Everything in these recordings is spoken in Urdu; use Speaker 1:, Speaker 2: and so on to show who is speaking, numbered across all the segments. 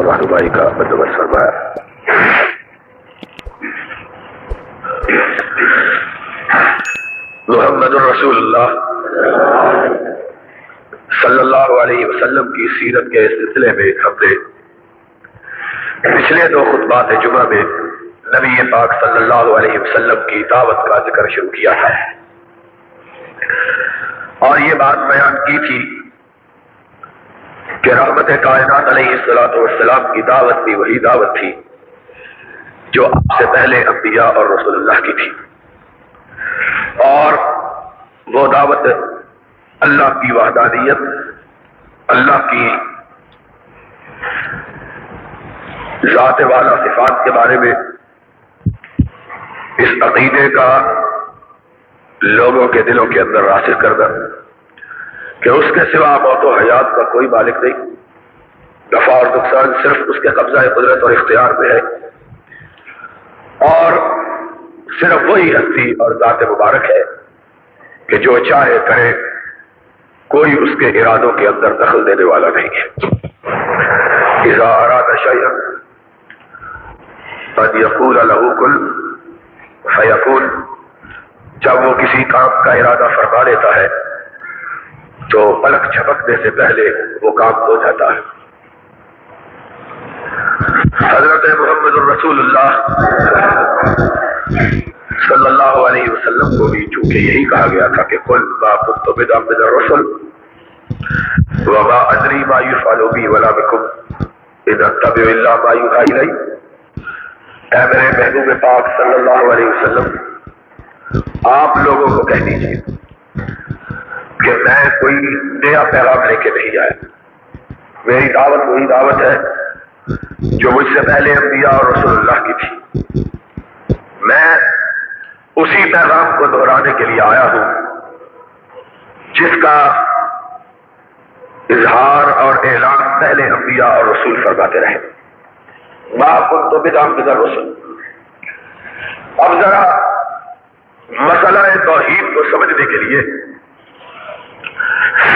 Speaker 1: اور رہنمائی کا بندوبست فرمایا۔ محمد رسول اللہ صلی اللہ علیہ وسلم کی سیرت کے سلسلے میں ہم نے پچھلے 2 خطبات جمعہ میں نبی پاک صلی اللہ علیہ وسلم کی دعوت کا ذکر شروع کیا تھا، اور یہ بات بیان کی تھی کہ رحمت کائنات علیہ الصلوۃ والسلام کی دعوت بھی وہی دعوت تھی جو آپ سے پہلے انبیاء اور رسول اللہ کی تھی، اور وہ دعوت اللہ کی وحدانیت، اللہ کی ذات والا صفات کے بارے میں اس عقیدے کا لوگوں کے دلوں کے اندر راسخ کرنا کہ اس کے سوا موت و حیات کا کوئی مالک نہیں، نفع اور نقصان صرف اس کے قبضہ قدرت اور اختیار میں ہے، اور صرف وہی ہستی اور ذات مبارک ہے کہ جو چاہے کرے، کوئی اس کے ارادوں کے اندر دخل دینے والا نہیں ہے۔ اذا اراد شیئا ان یقول له کن فیکون، جب وہ کسی کام کا ارادہ فرما لیتا ہے تو پلک جھپکنے سے پہلے وہ کام ہو جاتا ہے۔ حضرت محمد الرسول اللہ صلی اللہ علیہ وسلم کو بھی چونکہ یہی کہا گیا تھا کہ قل ما كنت بدعا من الرسل وما ادری ما يفعل بي ولا بكم ان اتبع الا ما يوحى الي، اے میرے محبوب پاک صلی اللہ علیہ وسلم، آپ لوگوں کو کہہ دیجیے کہ میں کوئی نیا پیغام لے کے نہیں آیا، میری دعوت وہی دعوت ہے جو مجھ سے پہلے انبیاء اور رسول اللہ کی تھی، میں اسی پیغام کو دہرانے کے لیے آیا ہوں جس کا اظہار اور اعلان پہلے انبیاء اور رسول فرماتے رہے۔ ما كنت بدعا من الرسل۔ اب ذرا مسئلہ توحید کو سمجھنے کے لیے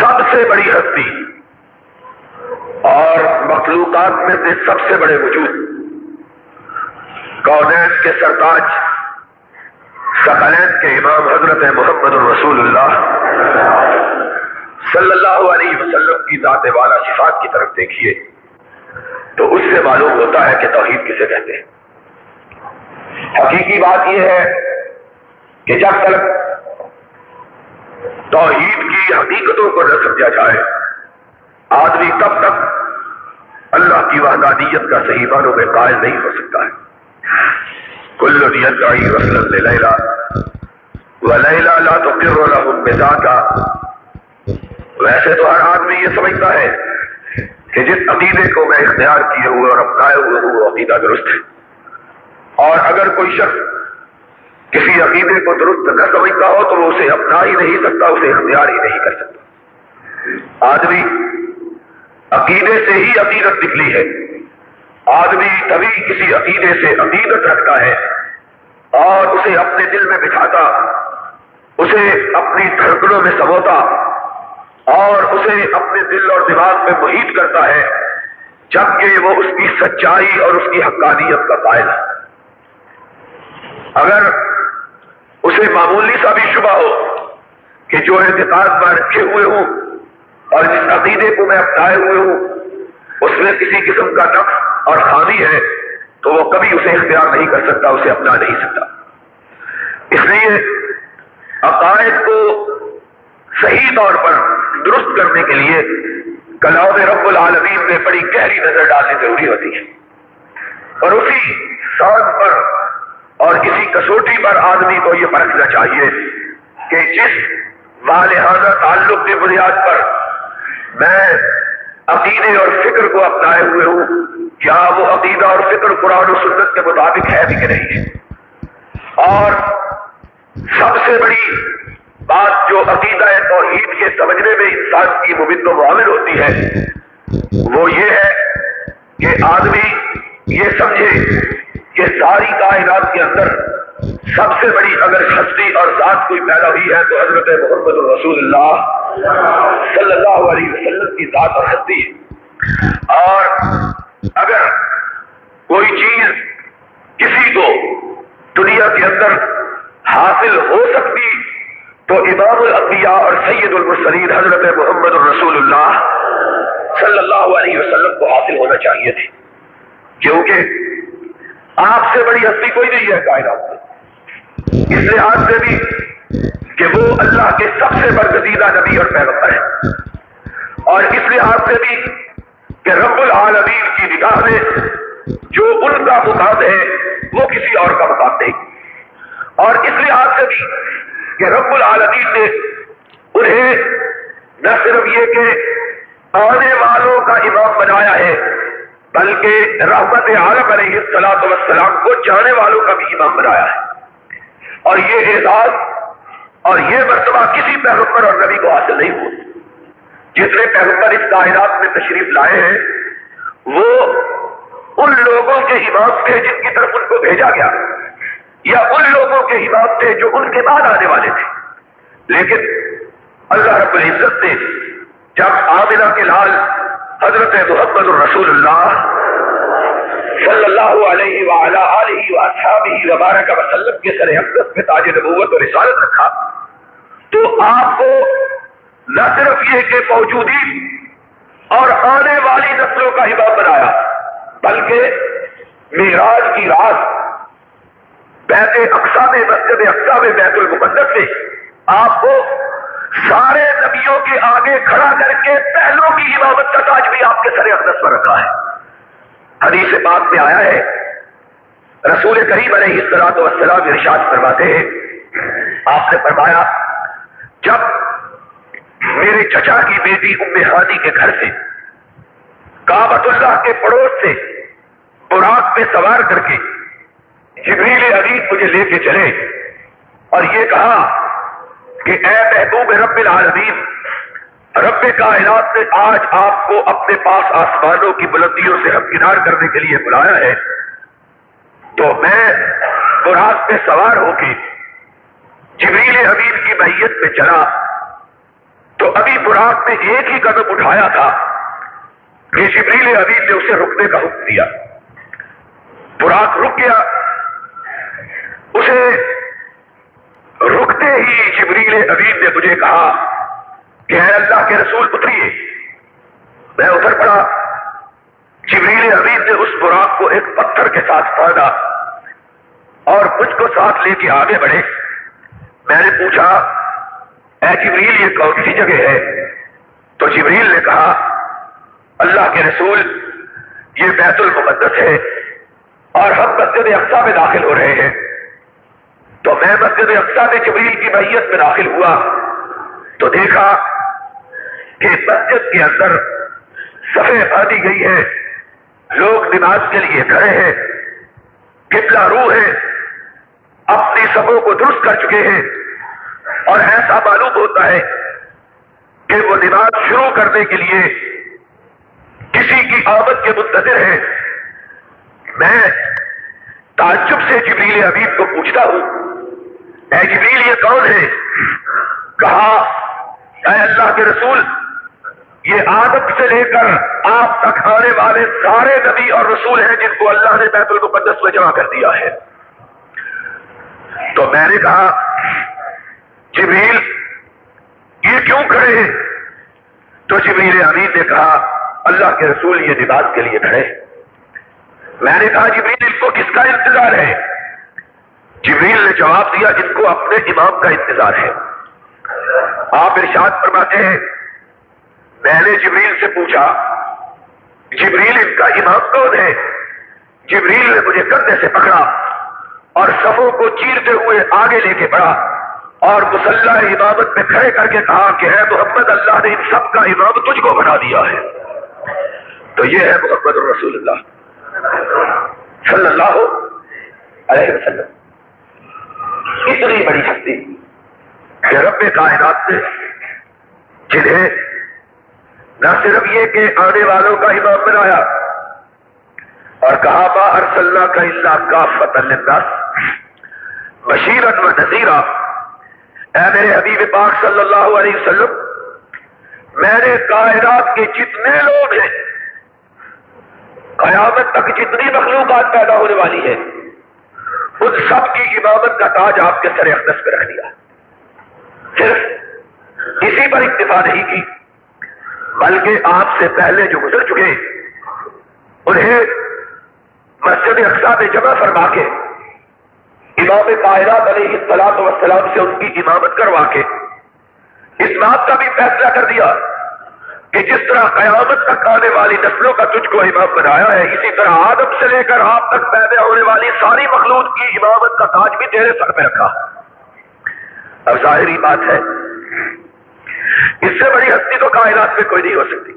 Speaker 1: سب سے بڑی ہستی اور مخلوقات میں سے سب سے بڑے وجود، کونین کے سرتاج، ثقلین کے امام حضرت محمد الرسول اللہ صلی اللہ علیہ وسلم کی ذات والا صفات کی طرف دیکھیے تو اس سے معلوم ہوتا ہے کہ توحید کسے کہتے ہیں۔ حقیقی بات یہ ہے کہ جب تک توحید کی حقیقتوں کو نہ سمجھا جائے، آدمی تب تک اللہ کی وحدانیت کا صحیح معنوں میں قائل نہیں ہو سکتا ہے۔ کل یدعی رسلا للیلا ولیلا لا تقر لهم بذاک، ویسے تو ہر آدمی یہ سمجھتا ہے کہ جس عقیدے کو میں اختیار کیے ہوئے اور اپنائے ہوئے ہوں وہ عقیدہ درست ہے، اور اگر کوئی شخص کسی عقیدے کو درست نہ سمجھتا ہو تو وہ اسے اپنا ہی نہیں سکتا، اسے اختیار ہی نہیں کر سکتا۔ آدمی عقیدے سے ہی عقیدت نکلی ہے، آدمی تبھی کسی عقیدے سے عقیدت رکھتا ہے اور اسے اپنے دل میں بٹھاتا، اسے اپنی دھڑکنوں میں سموتا اور اسے اپنے دل اور دماغ میں محیط کرتا ہے جبکہ وہ اس کی سچائی اور اس کی حقانیت کا قائل ہے۔ اگر اسے معمولی سا بھی شبہ ہو کہ جو اعتقاد میں رکھے ہوئے ہوں اور جس عقیدے کو میں اپنائے ہوئے ہوں اس میں کسی قسم کا نقص اور خامی ہے تو وہ کبھی اسے اختیار نہیں کر سکتا، اسے اپنا نہیں سکتا۔ اس لیے عقائد کو صحیح طور پر درست کرنے کے لیے کلام رب العالمین میں بڑی گہری نظر ڈالنی ضروری ہوتی ہے، اور اسی ساز پر اور کسی کسوٹی پر آدمی کو یہ پرکھنا چاہیے کہ جس والہانہ تعلق کی بنیاد پر میں عقیدے اور فکر کو اپنائے ہوئے ہوں کیا وہ عقیدہ اور فکر قرآن و سنت کے مطابق ہے بھی کہ نہیں ہے۔ اور سب سے بڑی بات جو عقیدہ توحید کے سمجھنے میں انسان کی مبید و معاون ہوتی ہے وہ یہ ہے کہ آدمی یہ سمجھے کہ ساری کائنات کے اندر سب سے بڑی اگر ہستی اور ذات کوئی پیدا ہوئی ہے تو حضرت محمد رسول اللہ صلی اللہ علیہ وسلم کی ذات اور ہستی ہے، اور اگر فرید حضرت محمد رسول اللہ صلی اللہ علیہ وسلم کو حاصل ہونا چاہیے تھی، کیونکہ آپ سے بڑی ہستی کوئی نہیں ہے کائنات میں، اس لحاظ سے بھی کہ وہ اللہ کے سب سے برگزیدہ نبی اور پیغمبر ہے، اور اس لحاظ سے بھی کہ رب العالمین کی نگاہ میں جو ان کا مقام ہے وہ کسی اور کا مقام نہیں، اور اس لحاظ سے بھی کہ رب العالمین نے انہیں نہ صرف یہ کہ آنے والوں کا امام بنایا ہے بلکہ رحمت عالم علیہ الصلوۃ والسلام کو جانے والوں کا بھی امام بنایا ہے، اور یہ اعزاز اور یہ مرتبہ کسی پیغمبر اور نبی کو حاصل نہیں ہوا۔ جتنے پیغمبر اس کائنات میں تشریف لائے ہیں وہ ان لوگوں کے امام تھے جن کی طرف ان کو بھیجا گیا، یا ان لوگوں کے امام تھے جو ان کے بعد آنے والے تھے، لیکن اللہ رب العزت نے جب آمنہ کے لال حضرت محمد الرسول اللہ صلی اللہ علیہ وعلی آلہ واصحابہ وبارک وسلم کے سر اقدس میں تاج نبوت اور رسالت رکھا تو آپ کو نہ صرف یہ کہ موجودی اور آنے والی نسلوں کا امام بنایا بلکہ معراج کی رات بیت اقصی میں مسجد اقصی میں بیت المقدس میں آپ کو سارے نبیوں کے آگے کھڑا کر کے پہلوں کی امامت کا تاج بھی آپ کے سر اقدس پر رکھا ہے۔ حدیث پاک میں آیا ہے، رسول کریم علیہ الصلوۃ والسلام ارشاد فرماتے ہیں، آپ نے فرمایا جب میرے چچا کی بیٹی ام ہانی کے گھر سے کعبۃ اللہ کے پڑوس سے براق پہ سوار کر کے جبریل امین مجھے لے کے چلے اور یہ کہا کہ اے محبوب رب العالمین، رب کائنات نے آج آپ کو اپنے پاس آسمانوں کی بلندیوں سے ہمکنار کرنے کے لیے بلایا ہے، تو میں براق پہ سوار ہو کے جبریل امین کی معیت میں چلا تو ابھی براق نے ایک ہی قدم اٹھایا تھا کہ جبریل امین نے اسے رکنے کا حکم دیا، براق رک گیا، اسے رکتے ہی جبریل امین نے مجھے کہا کہ اے اللہ کے رسول اتریے، میں اتر پڑا، جبریل امین نے اس براق کو ایک پتھر کے ساتھ باندھا اور مجھ کو ساتھ لے کے آگے بڑھے، میں نے پوچھا اے جبریل یہ کون سی جگہ ہے؟ تو جبریل نے کہا اللہ کے رسول یہ بیت المقدس ہے اور ہم مسجد اقصی میں داخل ہو رہے ہیں۔ تو میں مسجد اقصی میں جبریل کی معیت میں داخل ہوا تو دیکھا کہ مسجد کے اندر صفیں باندھی گئی ہے، لوگ نماز کے لیے کھڑے ہیں، قبلہ رو ہیں، اپنی صفوں کو درست کر چکے ہیں، اور ایسا معلوم ہوتا ہے کہ وہ نماز شروع کرنے کے لیے کسی کی آمد کے منتظر ہیں۔ میں تعجب سے جبریل امین کو پوچھتا ہوں اے جبریل یہ کون ہے؟ کہا اے اللہ کے رسول یہ آدم سے لے کر آپ تک آنے والے سارے نبی اور رسول ہیں جن کو اللہ نے بیت المقدس میں جمع کر دیا ہے۔ تو میں نے کہا جبریل یہ کیوں کھڑے ہیں؟ تو جبریل امین نے کہا اللہ کے رسول یہ نماز کے لیے کھڑے۔ میں نے کہا جبریل ان کو کس کا انتظار ہے؟ جبریل نے جواب دیا ان کو اپنے امام کا انتظار ہے۔ آپ ارشاد فرماتے ہیں میں نے جبریل سے پوچھا جبریل ان کا امام کون ہے؟ جبریل نے مجھے کندھے سے پکڑا اور صفوں کو چیرتے ہوئے آگے لے کے بڑھا اور مصلی امامت میں کھڑے کر کے کہا کہ اے محمد اللہ نے ان سب کا امام تجھ کو بنا دیا ہے۔ تو یہ ہے محمد الرسول اللہ صلی اللہ علیہ وسلم، اتنی بڑی ہستی کہ رب کائنات نے جنہیں نہ صرف یہ کہ آنے والوں کا امام بنایا اور کہا ما ارسلناک الا کافۃ للناس بشیرا ونذیرا، اے میرے حبیب پاک صلی اللہ علیہ وسلم میں نے کائنات کے جتنے لوگ ہیں، قیامت تک جتنی مخلوقات پیدا ہونے والی ہے، ان سب کی امامت کا تاج آپ کے سر اقدس پہ رکھ دیا۔ صرف اسی پر اکتفا نہیں کی بلکہ آپ سے پہلے جو گزر چکے انہیں مسجد اقصی میں جمع فرما کے امام کائنات علیہ الصلوۃ والسلام سے ان کی امامت کروا کے اس بات کا بھی فیصلہ کر دیا کہ جس طرح قیامت تک آنے والی نسلوں کا تجھ کو امام بنایا ہے، اسی طرح آدم سے لے کر آپ تک پیدا ہونے والی ساری مخلوق کی امامت کا تاج بھی تیرے سر پہ رکھا۔ اب ظاہری بات ہے اس سے بڑی ہستی تو کائنات میں کوئی نہیں ہو سکتی،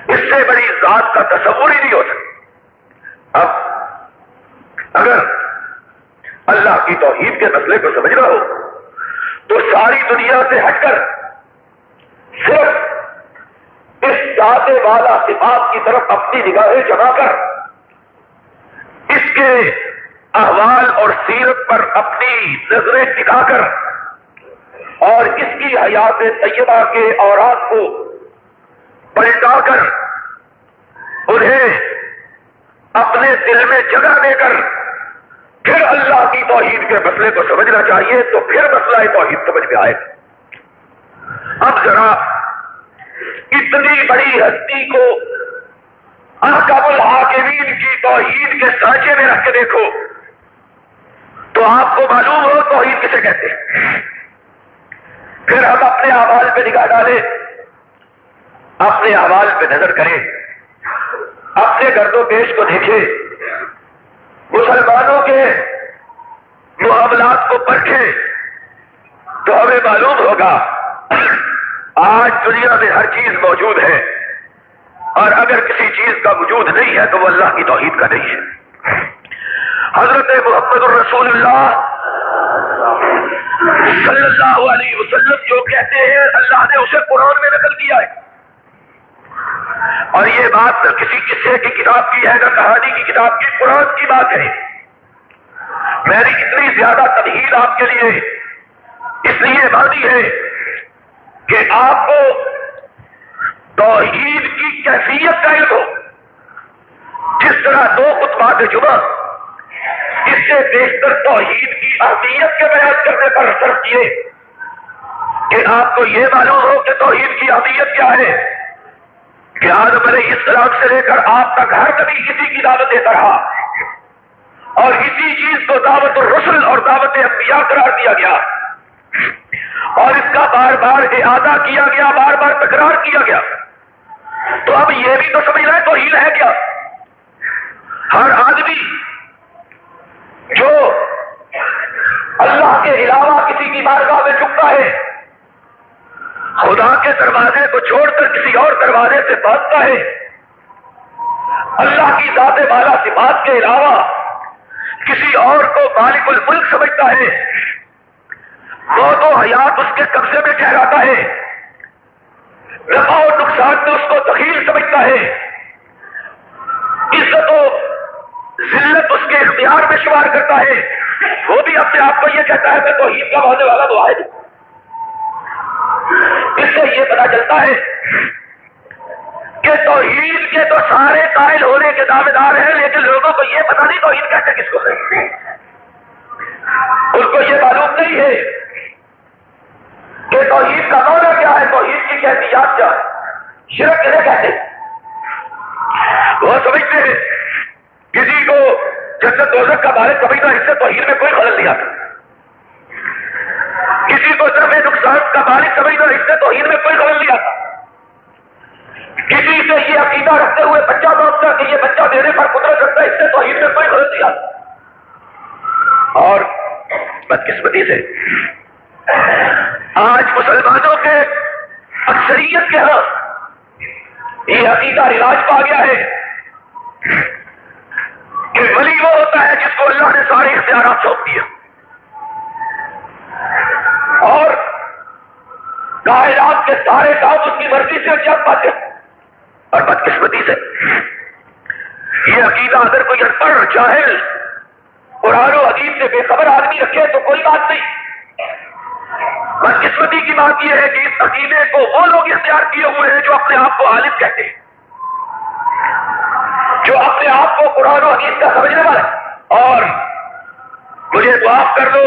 Speaker 1: اس سے بڑی ذات کا تصور ہی نہیں ہو سکتا۔ اب اگر اللہ کی توحید کے مسئلے کو سمجھنا ہو تو ساری دنیا سے ہٹ کر صرف اس ذات والا صفات کی طرف اپنی نگاہیں جما کر اس کے احوال اور سیرت پر اپنی نظریں ٹکا کر اور اس کی حیات طیبہ کے اوراق کو پلٹا کر انہیں اپنے دل میں جگہ دے کر پھر اللہ کی توحید کے مسئلے کو سمجھنا چاہیے تو پھر مسئلہ توحید سمجھ میں آئے۔ اب ذرا اتنی بڑی ہستی کو احکم الحاکمین کی توحید کے سانچے میں رکھ کے دیکھو تو آپ کو معلوم ہو توحید کسے کہتے ہیں۔ پھر ہم اپنے اعمال پہ نگاہ ڈالیں، اپنے اعمال پہ نظر کریں، اپنے گرد و پیش کو دیکھیں، مسلمانوں کے معاملات کو پرکھیں تو ہمیں معلوم ہوگا آج دنیا میں ہر چیز موجود ہے، اور اگر کسی چیز کا وجود نہیں ہے تو وہ اللہ کی توحید کا نہیں ہے۔ حضرت محمد الرسول اللہ صلی اللہ علیہ وسلم جو کہتے ہیں اللہ نے اسے قرآن میں نقل کیا ہے، اور یہ بات نہ کسی قصے کی کتاب کی ہے نہ کہانی کی کتاب کی، قرآن کی بات ہے۔ میری اتنی زیادہ تمہید آپ کے لیے اس لیے بانی ہے کہ آپ کو توحید کی کیفیت کا علم ہو۔ جس طرح دو خطبات جمعہ اس سے بیشتر توحید کی اہمیت کے بیان کرنے پر اثر کیے کہ آپ کو یہ معلوم ہو کہ توحید کی اہمیت کیا ہے، کہ آدم علیہ السلام سے لے کر آپ تک ہر نبی کسی کی دعوت دیتا رہا، اور اسی چیز کو دعوت الرسل اور دعوت انبیاء قرار دیا گیا، اور اس کا بار بار اعادہ کیا گیا، بار بار تکرار کیا گیا۔ تو اب یہ بھی تو سمجھ رہے توحید ہے کیا؟ ہر آدمی جو اللہ کے علاوہ کسی کی بارگاہ میں جھکتا ہے، خدا کے دروازے کو چھوڑ کر کسی اور دروازے سے بھاگتا ہے، اللہ کی ذات والا صفات کے علاوہ کسی اور کو مالک الملک سمجھتا ہے، موت و حیات اس کے قبضے میں ٹھہراتا ہے، نفع و نقصان میں اس کو دخیل سمجھتا ہے، عزت و ذلت اس کے اختیار میں شمار کرتا ہے، وہ بھی اپنے آپ کو یہ کہتا ہے کہ توحید کا ماننے والا تو ہے۔ اس سے یہ پتا چلتا ہے کہ توحید کے تو سارے قائل ہونے کے دعوے دار ہیں، لیکن لوگوں کو یہ پتا نہیں توحید کہتے کس کو ہے۔ ان کو یہ معلوم نہیں ہے کہ توحید کا معنی کیا ہے، توحید کی کیفیات کیا ہے، شرک کسے کہتے ہیں۔ وہ سمجھتے ہیں کسی کو جنت دوزخ کا مالک سمجھنا، اس سے توحید میں کوئی خلل نہیں آتا۔ کسی کو نفع نقصان کا مالک سمجھنا، اس سے توحید میں کوئی خلل نہیں آتا۔ کسی سے یہ عقیدہ رکھتے ہوئے بچہ مانگتا کہ یہ بچہ دینے پر قدرت رکھتا ہے، اس سے توحید میں کوئی خلل نہیں آتا۔ اور بدقسمتی سے آج مسلمانوں کے اکثریت کے ہاں یہ عقیدہ رواج پا گیا ہے کہ ولی وہ ہوتا ہے جس کو اللہ نے سارے اختیارات سونپ دیا، اور کائنات کے سارے کام اس کی مرضی سے انجام پاتے ہیں۔ اور بدقسمتی سے یہ عقیدہ اگر کوئی ان پڑھ جاہل قرآن و حدیث سے بے خبر آدمی رکھے تو کوئی بات نہیں۔ بدقسمتی کی بات یہ ہے کہ اس عقیدے کو وہ لوگ اختیار کیے ہوئے ہیں جو اپنے آپ کو عالم کہتے ہیں، جو اپنے آپ کو قرآن و حدیث کا سمجھنے والے۔ اور مجھے معاف کر دو،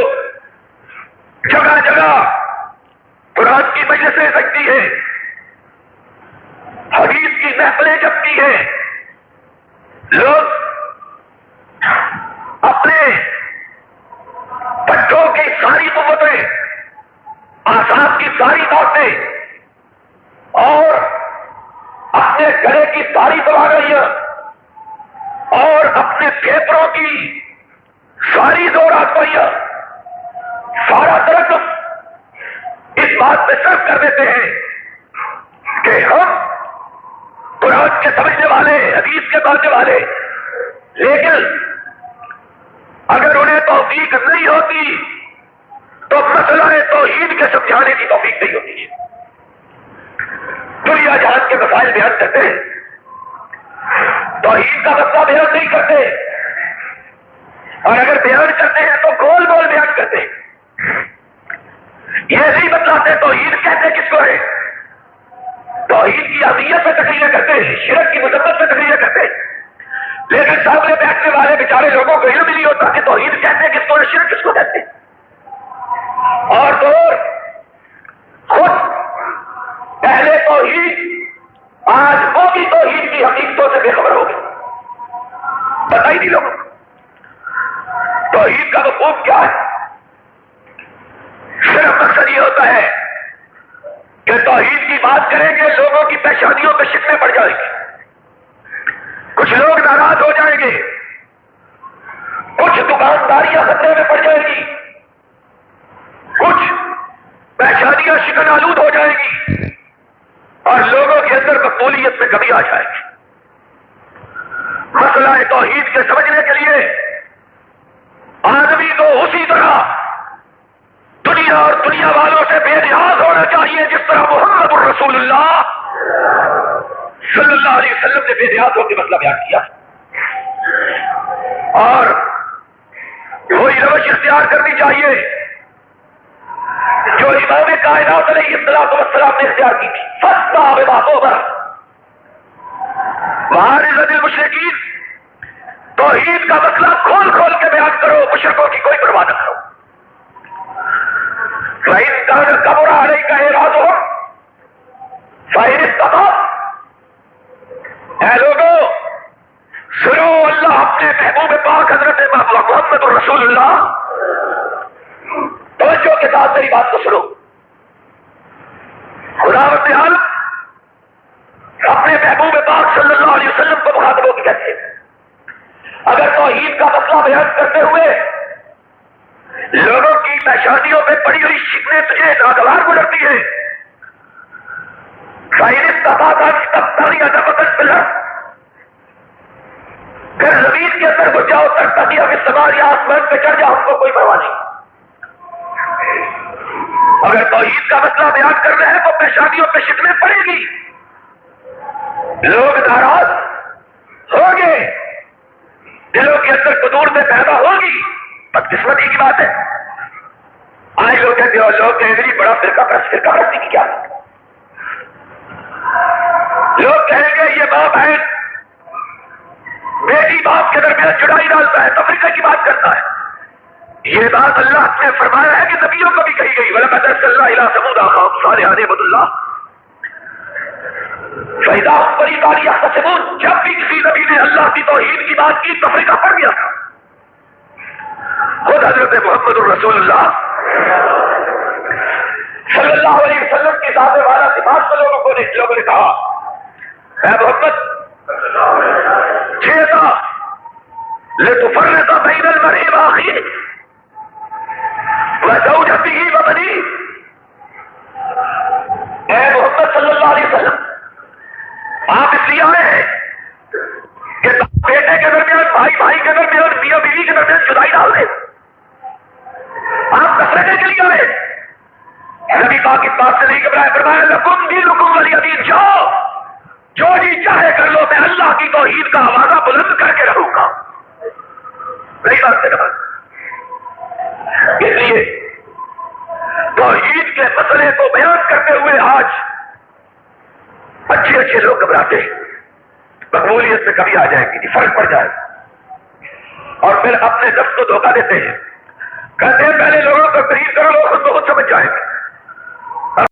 Speaker 1: جگہ جگہ قرآن قرآن کی مجلسیں سجتی ہیں، حدیث کی محفلیں جمتی ہیں، لوگ اپنے بچوں کی ساری قوتیں، آسان کی ساری طاقتیں اور اپنے گلے کی ساری توانائیاں اور اپنے پھیپھڑوں کی ساری زور آزمائیاں، سارا ترقب اس بات پہ صرف کر دیتے ہیں کہ ہم قرآن کے سمجھنے والے، حدیث کے ماننے والے، لیکن اگر انہیں توفیق نہیں ہوتی تو مسئلہ توحید کے سمجھانے کی توفیق نہیں ہوتی ہے۔ دنیا جہان کے مسائل بیان کرتے ہیں، توحید کا مسئلہ بیان نہیں کرتے، اور اگر بیان کرتے ہیں تو گول گول بیان کرتے ہیں، یہ نہیں بتلاتے توحید کہتے کس کو ہے۔ توحید کی اہمیت سے تقریر کرتے ہیں، شرک کی مذمت سے تقریر کرتے ہیں، لیکن سامنے بیٹھنے والے بیچارے لوگوں کو علم نہیں ہوتا کہ توحید کہتے ہیں کس کو ہے، شرک کس کو کہتے ہیں، اور تو خود پہلے توحید آج وہ بھی توحید کی حقیقتوں سے بے خبر ہو گئی، پتہ ہی نہیں لوگوں کو توحید کا مفہوم کیا ہے۔ صرف مقصد یہ ہوتا ہے کہ توحید کی بات کریں گے، لوگوں کی پیشانیوں پہ شکنیں پڑ جائیں گی، کچھ لوگ ناراض ہو جائیں گے، کچھ دکانداریاں خطرے میں پڑ جائیں گی، کچھ پیشانیاں شکن آلود ہو جائیں گی، اور لوگوں کے اندر مقبولیت میں کمی آ جائے گی۔ مسئلہ توحید کے سمجھنے کے لیے آدمی کو اسی طرح دنیا اور دنیا والوں سے بے نیاز ہونا چاہیے جس طرح محمد الرسول اللہ صلی اللہ علیہ وسلم نے بے نیاز ہو کے مسئلہ بیان کیا، اور وہی روش اختیار کرنی چاہیے جو امام کائنات علیہ الصلوۃ والسلام نے اختیار کی تھی۔ فَاسْتَعْ بِمَا تُؤْمَرُ وَأَعْرِضْ عَنِ الْمُشْرِكِينَ، توحید کا مسئلہ کھول کھول کے بیان کرو، مشرکوں کی کوئی پرواہ نہ کرو۔ فَإِنْ كَانَ كَبُرَ عَلَيْكَ إِعْرَاضُهُمْ فَإِنِ اسْتَطَعْتَ، اے لوگوں سنو، اللہ اپنے محبوب پاک حضرت محمد الرسول اللہ، توجہ کے ساتھ میری بات کو سنو، خداوند عالم اپنے محبوب پاک صلی اللہ علیہ وسلم کو مخاطبوں کی کہتے ہیں، اگر توحید کا مسئلہ بیان کرتے ہوئے لوگوں کی پیشانیوں پہ پڑی ہوئی شکنیں تجھے ناگوار گزرتی ہے، پھر زمین کے اندر گھس جاؤ، تک استعمال یا آسمان پہ چڑھ جاؤ، ہم کو کوئی پرواہ نہیں۔ اگر توحید کا مسئلہ بیان کرنا ہے تو پیشانیوں پہ شکنیں پڑے گی، لوگ ناراض ہوں گے، دلوں کے اندر قدور میں پیدا ہوگی، بدقسمتی کی بات ہے۔ آج لوگ کہتے ہیں لوگ کہیں گے بڑا فرقہ پرستی کی کیا بات، لوگ کہیں گے یہ ماں بہن بیٹی باپ کے درمیان جدائی ڈالتا ہے، تفریقے کی بات کرتا ہے۔ یہ بات اللہ نے فرمایا ہے کہ نبیوں کو بھی کہی گئی، وَلَقَدْ أَرْسَلْنَا إِلَىٰ ثَمُودَ أَخَاهُمْ صَالِحًا أَنِ اعْبُدُوا اللَّهَ فَإِذَا هُمْ فَرِيقَانِ يَخْتَصِمُونَ، جب بھی کسی نبی نے اللہ کی توحید کی بات کی تفریقہ پڑ گیا تھا۔ خود حضرت محمد الرسول اللہ صلی اللہ علیہ وسلم کی ذات والا صفات کو لوگوں نے کہا، اے محمد جیتا لتفرق بین المرء وأخیہ وزوجته وبنیہ، اے محمد صلی اللہ علیہ وسلم آپ اس لیے آئے ہیں کہ بیٹے کے درمیان، بھائی بھائی کے درمیان، میاں بیوی کے درمیان جدائی ڈال دیں، آپ تفریقے کے لیے آئے۔ نبی پاک اس بات سے نہیں گھبرائے، فرمایا لکم دینکم ولی دین، جاؤ جو جی چاہے کر لو، میں اللہ کی توحید کا آوازہ بلند کر کے رہوں گا، نہیں بات سے گھبرا۔ اس لیے توحید کے مسئلے کو بیان کرتے ہوئے آج اچھے لوگ گھبراتے ہیں، مقبولیت میں کمی آ جائے گی، فرق پڑ جائے گا، اور پھر اپنے نفس کو دھوکہ دیتے ہیں، کہتے ہیں پہلے لوگوں کو قریب کرو، لوگ خود بہت سمجھ جائیں گے۔